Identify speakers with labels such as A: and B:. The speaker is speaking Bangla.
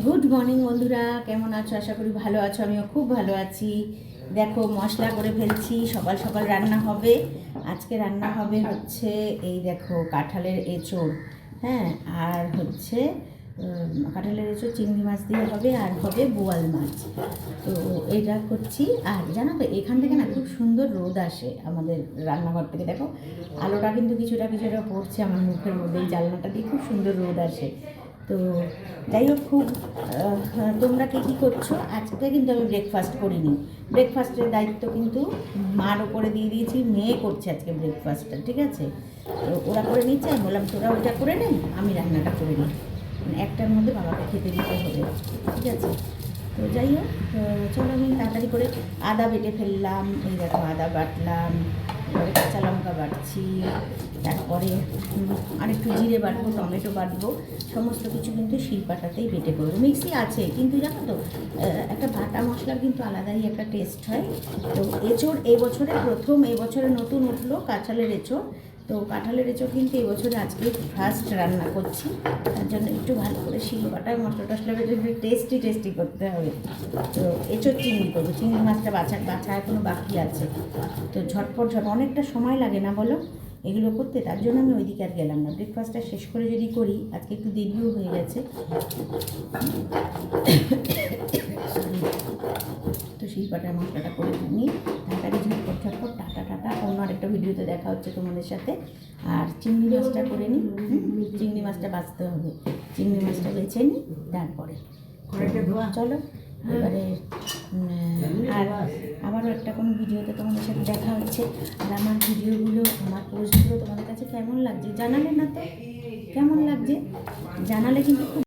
A: গুড মর্নিং বন্ধুরা, কেমন আছো? আশা করি ভালো আছো। আমিও খুব ভালো আছি। দেখো, মশলা করে ফেলছি। সকাল সকাল রান্না হবে। আজকে রান্না হবে হচ্ছে এই দেখো কাঁঠালের এঁচোড়, হ্যাঁ, আর হচ্ছে কাঁঠালের এঁচোড় চিংড়ি মাছ দিয়ে হবে, আর হবে বোয়াল মাছ। তো এটা করছি। আর জানো তো, এখান থেকে না খুব সুন্দর রোদ আসে আমাদের রান্নাঘর থেকে। দেখো, আলোটা কিন্তু কিছুটা কিছুটা পড়ছে আমার মুখের মধ্যে, এই জানলাটা দিয়ে খুব সুন্দর রোদ আসে। তো যাই হোক, খুব তোমরা কী করছো? আজকে কিন্তু আমি ব্রেকফাস্ট করিনি। ব্রেকফাস্টের দায়িত্ব কিন্তু মার ওপরে দিয়ে দিয়েছি। মেয়ে করছে আজকে ব্রেকফাস্টটা, ঠিক আছে? তো ওরা করে নিচ্ছে, আমি বললাম তোরা ওইটা করে নেন, আমি রান্নাটা করে নিই। মানে একটার মধ্যে বাবাকে খেতে দিতে হবে, ঠিক আছে? তো যাই হোক, চলো আমি তাড়াতাড়ি করে আদা বেটে ফেললাম। এই দেখো আদা বাটলাম, এবারে কাঁচা লঙ্কা বাটছি, তারপরে আরেকটু জিরে বাটবো, টমেটো বাটবো। সমস্ত কিছু কিন্তু শিলপাটাতেই বেটে করবো। মিক্সি আছে, কিন্তু জানো তো একটা বাটা মশলার কিন্তু আলাদাই একটা টেস্ট হয়। তো এঁচোড় এবছরে প্রথম, এবছরে নতুন উঠলো কাঁঠালের এঁচোড়। তো কাঁঠালের এঁচোড় কিন্তু এবছরে আজকে ফার্স্ট রান্না করছি। তার জন্য একটু ভালো করে শিলপাটায় মশলা টশলা বেটে একটু টেস্টি করতে হবে। তো এঁচোড় চিংড়ি করবো। চিংড়ি মাছটা বাছা এখনও বাকি আছে। তো ঝটপট অনেকটা সময় লাগে না বলো এগুলো করতে? তার জন্য আমি ওইদিকে আর গেলাম না। ব্রেকফাস্টটা শেষ করে যদি করি, আজকে একটু দেরিও হয়ে গেছে। তো শিলপাটার মশলাটা করে নিই তাড়াতাড়ি, ঝটপট টাটা। অন্য আরেকটা ভিডিওতে দেখা হচ্ছে তোমাদের সাথে। আর চিংড়ি মাছটা করে নিই। চিংড়ি মাছটা বাছতে হবে। চিংড়ি মাছটা বেছে নিই, তারপরে চলো এবারে। আর আবারও একটা কোনো ভিডিওতে তোমাদের সাথে দেখা হচ্ছে। আর আমার ভিডিওগুলো, আমার পোস্টগুলো তোমাদের কাছে কেমন লাগছে জানালে না তো? কেমন লাগছে জানালে কিন্তু খুব